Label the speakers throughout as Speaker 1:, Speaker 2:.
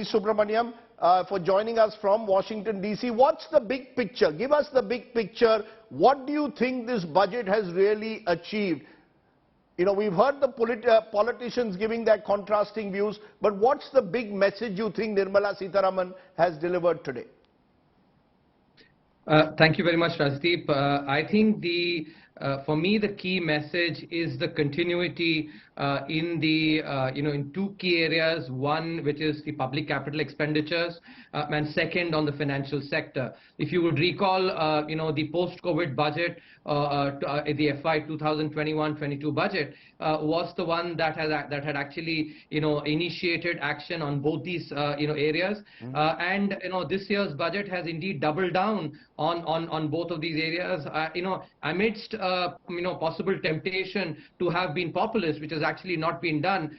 Speaker 1: Subramanian, for joining us from Washington, D.C. What's the big picture? Give us the big picture. What do you think this budget has really achieved? You know, we've heard the politicians giving their contrasting views, but what's the big message you think Nirmala Sitharaman has delivered today?
Speaker 2: Thank you very much, Rajdeep. I think for me, the key message is the continuity in two key areas. One, which is the public capital expenditures, and second, on the financial sector. If you would recall, the post-COVID budget, the FY 2021-22 budget was the one that had actually initiated action on both these areas. And this year's budget has indeed doubled down on both of these areas. Amidst possible temptation to have been populist, which has actually not been done.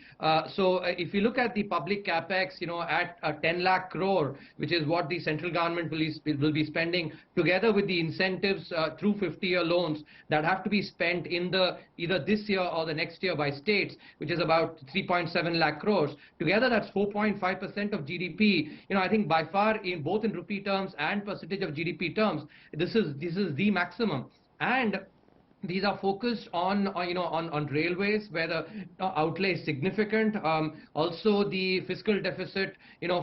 Speaker 2: So if you look at the public capex, at 10 lakh crore, which is what the central government will be spending, together with the incentives through 50-year loans that have to be spent in either this year or the next year by states, which is about 3.7 lakh crores. Together, that's 4.5% of GDP. I think by far, both in rupee terms and percentage of GDP terms, this is the maximum. And these are focused on railways, where the outlay is significant. Also, the fiscal deficit,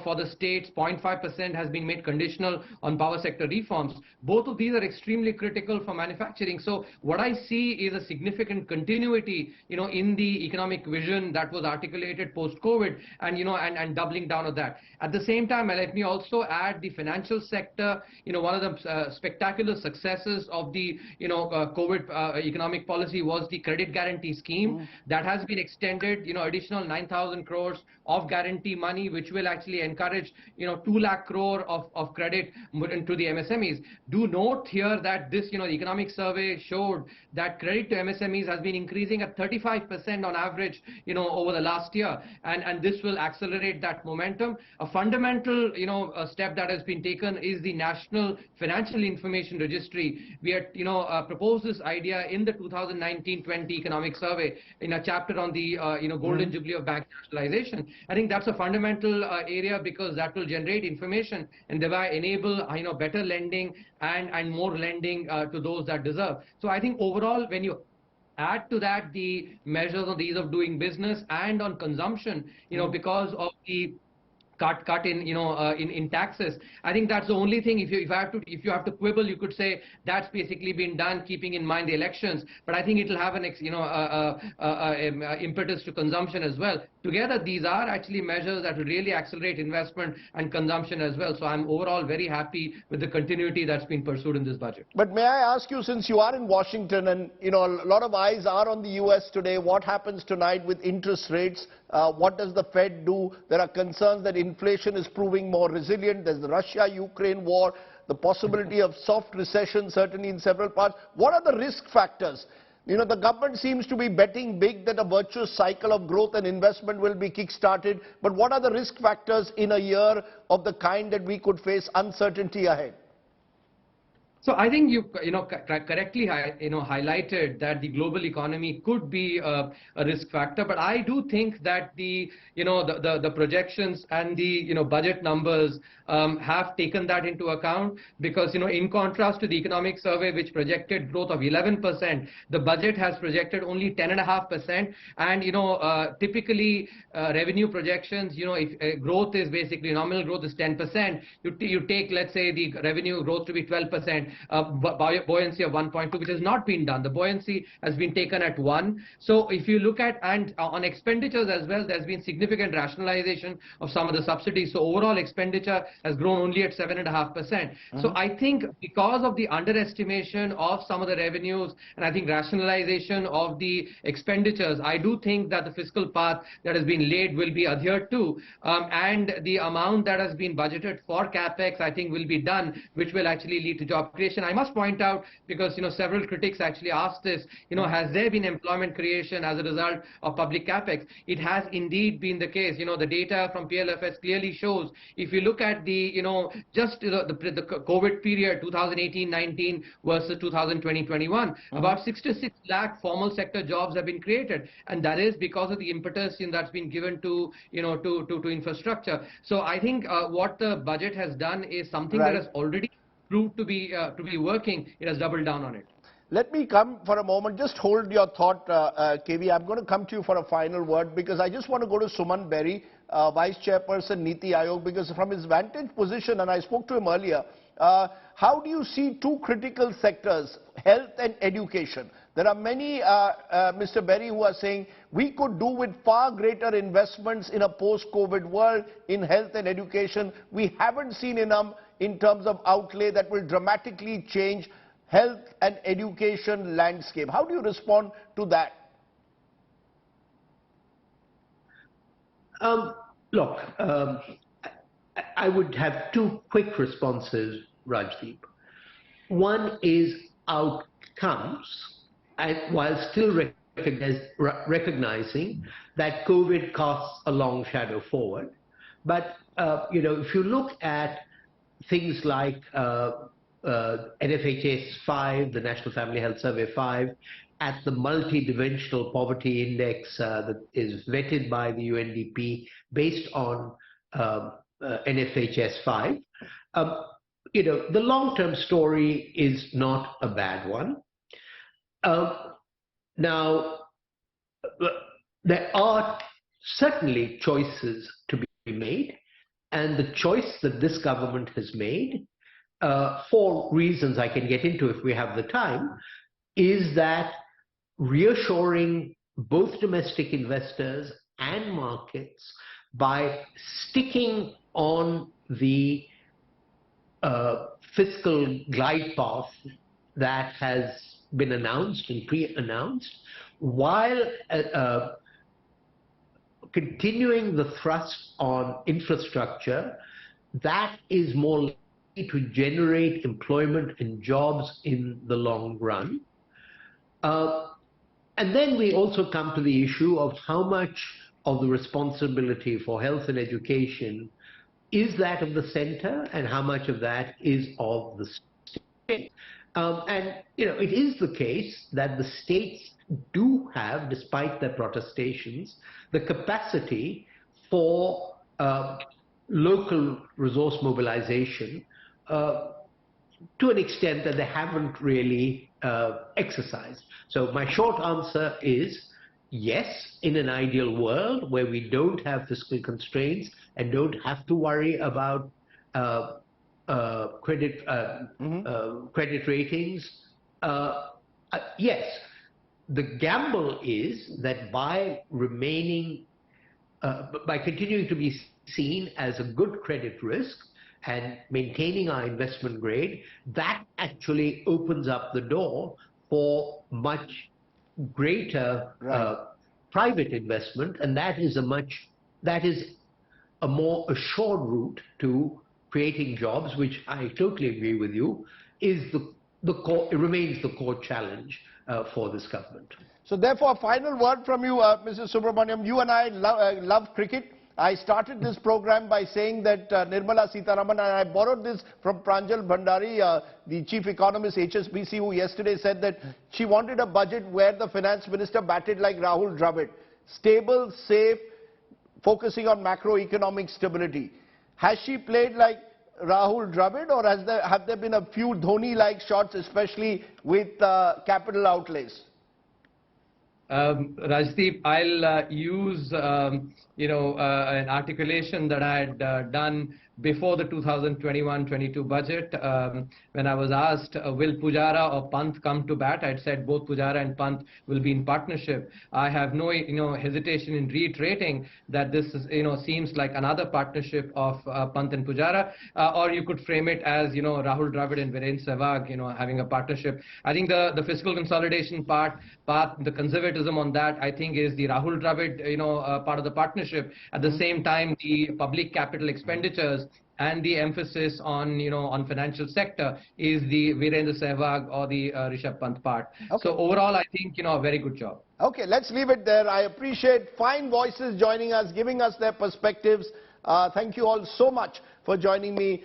Speaker 2: for the states, 0.5% has been made conditional on power sector reforms. Both of these are extremely critical for manufacturing. So what I see is a significant continuity, in the economic vision that was articulated post-COVID, and doubling down on that. At the same time, let me also add the financial sector. One of the spectacular successes of the COVID economic policy was the credit guarantee scheme that has been extended, additional 9,000 crores of guarantee money, which will actually encourage, 2 lakh crore of credit into the MSMEs. Do note here that this, the economic survey showed that credit to MSMEs has been increasing at 35% on average, over the last year. And this will accelerate that momentum. A fundamental, step that has been taken is the National Financial Information Registry. We had, proposed this idea in the 2019-20 economic survey in a chapter on the golden jubilee of bank nationalization. I think that's a fundamental area, because that will generate information and thereby enable better lending and more lending to those that deserve. So I think overall, when you add to that the measures on the ease of doing business and on consumption, because of the cut in taxes, I think that's the only thing. If you have to quibble, you could say that's basically been done keeping in mind the elections. But I think it will have an impetus to consumption as well. Together, these are actually measures that will really accelerate investment and consumption as well. So I'm overall very happy with the continuity that's been pursued in this budget.
Speaker 1: But may I ask you, since you are in Washington and a lot of eyes are on the US today, what happens tonight with interest rates? What does the Fed do? There are concerns that inflation is proving more resilient. There's the Russia-Ukraine war, the possibility of soft recession, certainly in several parts. What are the risk factors? The government seems to be betting big that a virtuous cycle of growth and investment will be kick-started. But what are the risk factors in a year of the kind that we could face uncertainty ahead?
Speaker 2: So I think you correctly highlighted that the global economy could be a risk factor, but I do think that the projections and the budget numbers have taken that into account, because in contrast to the economic survey, which projected growth of 11%, the budget has projected only 10.5%. And typically revenue projections, if growth is basically nominal growth is 10%, you take, let's say, the revenue growth to be 12%. Buoyancy of 1.2, which has not been done. The buoyancy has been taken at 1. So if you look at, and on expenditures as well, there's been significant rationalization of some of the subsidies. So overall expenditure has grown only at 7.5%. So I think because of the underestimation of some of the revenues, and I think rationalization of the expenditures, I do think that the fiscal path that has been laid will be adhered to. And the amount that has been budgeted for Capex, I think, will be done, which will actually lead to job creation. consolidation, I must point out, because several critics actually asked this, has there been employment creation as a result of public capex? It has indeed been the case. The data from PLFS clearly shows, if you look at the just the COVID period 2018-19 versus 2020-21, about 66 lakh formal sector jobs have been created, and that is because of the impetus that's been given to to infrastructure. So I think what the budget has done is something that has already proved to be working. It has doubled down on it.
Speaker 1: Let me come for a moment. Just hold your thought, KV. I'm going to come to you for a final word, because I just want to go to Suman Berry, Vice Chairperson, Niti Aayog, because from his vantage position, and I spoke to him earlier, how do you see two critical sectors, health and education? There are many, Mr. Berry, who are saying we could do with far greater investments in a post-COVID world in health and education. We haven't seen enough in terms of outlay that will dramatically change health and education landscape. How do you respond to that?
Speaker 3: Look, I would have two quick responses, Rajdeep. One is outcomes, and while still recognizing that COVID casts a long shadow forward. But if you look at things like NFHS 5, the National Family Health Survey 5, at the multi-dimensional poverty index that is vetted by the UNDP based on NFHS 5, the long-term story is not a bad one. Now, there are certainly choices to be made, and the choice that this government has made, for reasons I can get into if we have the time, is that reassuring both domestic investors and markets by sticking on the fiscal glide path that has been announced and pre-announced, while continuing the thrust on infrastructure that is more likely to generate employment and jobs in the long run. And then we also come to the issue of how much of the responsibility for health and education is that of the center and how much of that is of the state. And it is the case that the states do have, despite their protestations, the capacity for local resource mobilization to an extent that they haven't really exercised. So my short answer is yes, in an ideal world where we don't have fiscal constraints and don't have to worry about credit ratings, yes. The gamble is that by continuing to be seen as a good credit risk and maintaining our investment grade, that actually opens up the door for much greater private investment, and that is a more assured route to creating jobs, which I totally agree with you, is it remains the core challenge for this government.
Speaker 1: So therefore, a final word from you, Mr. Subramanian. You and I love cricket. I started this program by saying that Nirmala Sitharaman, and I borrowed this from Pranjal Bhandari, the chief economist HSBC, who yesterday said that she wanted a budget where the finance minister batted like Rahul Dravid. Stable, safe, focusing on macroeconomic stability. Has she played like Rahul Dravid, or have there been a few Dhoni-like shots, especially with capital outlays?
Speaker 2: Rajdeep, I'll use an articulation that I had done before the 2021-22 budget. When I was asked, will Pujara or Pant come to bat, I'd said both Pujara and Pant will be in partnership. I have no hesitation in reiterating that this is, seems like another partnership of Pant and Pujara, or you could frame it as Rahul Dravid and Virendra Sehwag having a partnership. I think the fiscal consolidation part, the conservatism on that, I think is the Rahul Dravid part of the partnership. entrepreneurship. At the same time, the public capital expenditures and the emphasis on, on financial sector is the Virendra Sehwag or the Rishabh Pant part.
Speaker 1: Okay.
Speaker 2: So overall, I think, a very good job.
Speaker 1: Okay, let's leave it there. I appreciate fine voices joining us, giving us their perspectives. Thank you all so much for joining me.